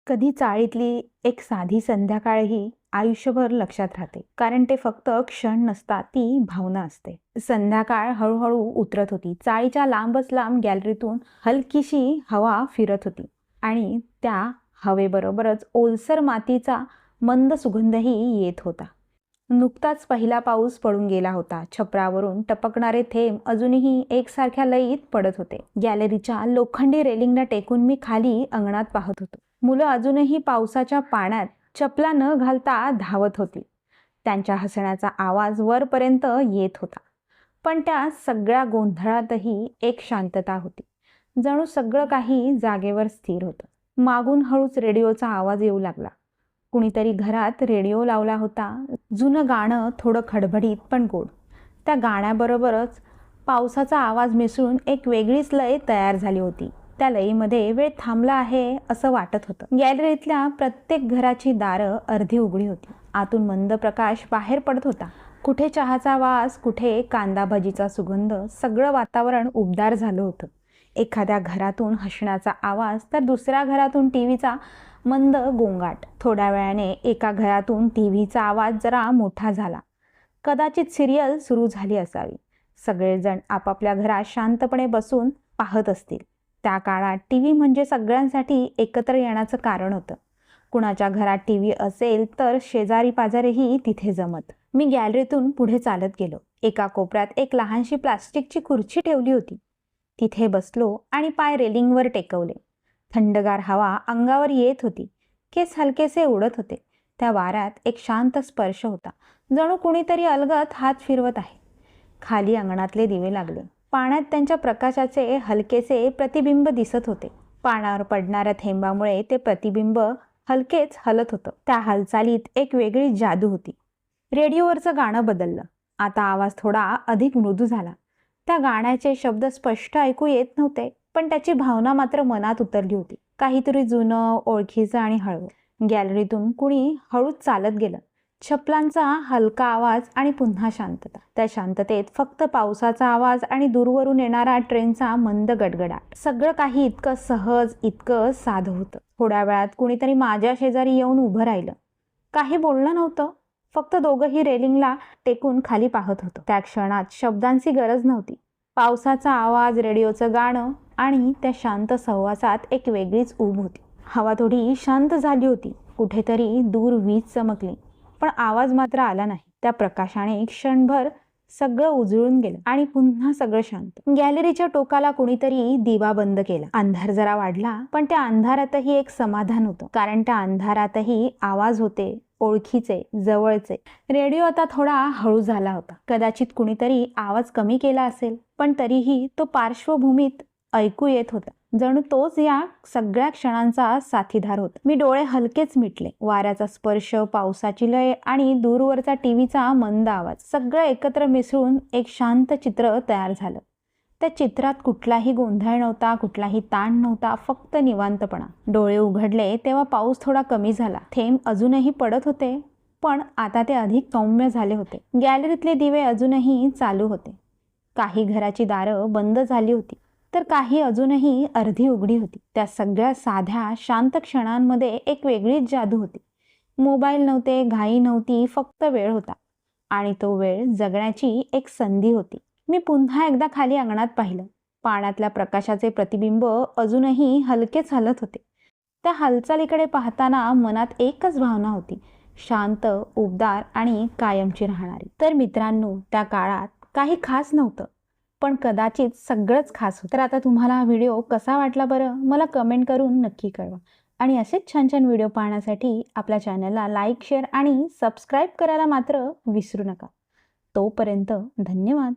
कधी चाळीतली एक साधी संध्याकाळही आयुष्यभर लक्षात राहते, कारण ते फक्त क्षण नसतात, ती भावना असते. संध्याकाळ हळूहळू उतरत होती. चाळीच्या लांबच लांब गॅलरीतून हलकीशी हवा फिरत होती आणि त्या हवेबरोबरच ओलसर मातीचा मंद सुगंधही येत होता. नुकताच पहिला पाऊस पडून गेला होता. छपरावरून टपकणारे थेंब अजूनही एकसारख्या लयीत पडत होते. गॅलरीच्या लोखंडी रेलिंगला टेकून मी खाली अंगणात पाहत होतो. मुलं अजूनही पावसाच्या पाण्यात चपला न घालता धावत होती. त्यांच्या हसण्याचा आवाज वरपर्यंत येत होता. पण त्या सगळ्या गोंधळातही एक शांतता होती. जणू सगळं काही जागेवर स्थिर होतं. मागून हळूच रेडिओचा आवाज येऊ लागला. कुणीतरी घरात रेडिओ लावला होता. जुनं गाणं, थोडं खडबडीत पण गोड. त्या गाण्याबरोबरच पावसाचा आवाज मिसळून एक वेगळीच लय तयार झाली होती. त्या लयीमध्ये वेळ थांबला आहे असं वाटत होतं. गॅलरीतल्या प्रत्येक घराची दारं अर्धी उघडी होती. आतून मंद प्रकाश बाहेर पडत होता. कुठे चहाचा वास, कुठे कांदा भजीचा सुगंध. सगळं वातावरण उबदार झालं होतं. एखाद्या घरातून हसण्याचा आवाज तर दुसऱ्या घरातून टीव्हीचा मंद गोंगाट. थोड्या वेळाने एका घरातून टीव्हीचा आवाज जरा मोठा झाला. कदाचित सिरियल सुरू झाली असावी. सगळेजण आपापल्या घरात शांतपणे बसून पाहत असतील. त्या काळात टीव्ही म्हणजे सगळ्यांसाठी एकत्र येण्याचं कारण होतं. कुणाच्या घरात टीव्ही असेल तर शेजारी पाजारीही तिथे जमत. मी गॅलरीतून पुढे चालत गेलो. एका कोपऱ्यात एक लहानशी प्लास्टिकची खुर्ची ठेवली होती. तिथे बसलो आणि पाय रेलिंगवर टेकवले. थंडगार हवा अंगावर येत होती. केस हलकेसे उडत होते. त्या वाऱ्यात एक शांत स्पर्श होता, जणू कुणीतरी अलगद हात फिरवत आहे. खाली अंगणातले दिवे लागले. पाण्यात त्यांच्या प्रकाशाचे हलकेसे प्रतिबिंब दिसत होते. पाण्यावर पडणाऱ्या थेंबामुळे ते प्रतिबिंब हलकेच हलत होतं. त्या हालचालीत एक वेगळी जादू होती. रेडिओवरचं गाणं बदललं. आता आवाज थोडा अधिक मृदू झाला. त्या गाण्याचे शब्द स्पष्ट ऐकू येत नव्हते, पण त्याची भावना मात्र मनात उतरली होती. काहीतरी जुनं, ओळखीचं आणि हळवं. गॅलरीतून कुणी हळूच चालत गेलं. चपलांचा हलका आवाज आणि पुन्हा शांतता. त्या शांततेत फक्त पावसाचा आवाज आणि दूरवरून येणारा ट्रेनचा मंद गडगडाट. सगळं काही इतकं सहज, इतकं साधं होतं. थोड्या वेळात कुणीतरी माझ्या शेजारी येऊन उभं राहिलं. काही बोलणं नव्हतं, फक्त दोघंही रेलिंगला टेकून खाली पाहत होतो. त्या क्षणात शब्दांची गरज नव्हती. पावसाचा आवाज, रेडिओचं गाणं आणि त्या शांत सहवासात एक वेगळीच ऊब होती. हवा थोडी शांत झाली होती. कुठेतरी दूर वीज चमकली, पण आवाज मात्र आला नाही. त्या प्रकाशाने क्षणभर सगळं उजळून गेलं आणि पुन्हा सगळं शांत. गॅलरीच्या टोकाला कुणीतरी दिवा बंद केला. अंधार जरा वाढला, पण त्या अंधारातही एक समाधान होतं, कारण त्या अंधारातही आवाज होते, ओळखीचे, जवळचे. रेडिओ आता थोडा हळू झाला होता. कदाचित कुणीतरी आवाज कमी केला असेल, पण तरीही तो पार्श्वभूमीत ऐकू येत होता. जणू तोच या सगळ्या क्षणांचा साथीदार होता. मी डोळे हलकेच मिटले. वाऱ्याचा स्पर्श, पावसाची लय आणि दूरवरचा टीव्हीचा मंद आवाज, सगळं एकत्र मिसळून एक शांत चित्र तयार झालं. त्या चित्रात कुठलाही गोंधळ नव्हता, कुठलाही ताण नव्हता, फक्त निवांतपणा. डोळे उघडले तेव्हा पाऊस थोडा कमी झाला. थेंब अजूनही पडत होते, पण आता ते अधिक सौम्य झाले होते. गॅलरीतले दिवे अजूनही चालू होते. काही घराची दारं बंद झाली होती, तर काही अजूनही अर्धी उघडी होती. त्या सगळ्या साध्या शांत क्षणांमध्ये एक वेगळीच जादू होती. मोबाईल नव्हते, घाई नव्हती, फक्त वेळ होता. आणि तो वेळ जगण्याची एक संधी होती. मी पुन्हा एकदा खाली अंगणात पाहिलं. पाण्यातल्या प्रकाशाचे प्रतिबिंब अजूनही हलकेच हलत होते. त्या हालचालीकडे पाहताना मनात एकच भावना होती, शांत, उबदार आणि कायमची राहणारी. तर मित्रांनो, त्या काळात काही खास नव्हतं, पण कदाचित सगळंच खास होतं. तर आता तुम्हाला हा व्हिडिओ कसा वाटला बरं, मला कमेंट करून नक्की कळवा. आणि असेच छान छान व्हिडिओ पाहण्यासाठी आपल्या चॅनलला लाईक, शेअर आणि सबस्क्राईब करायला मात्र विसरू नका. तोपर्यंत धन्यवाद.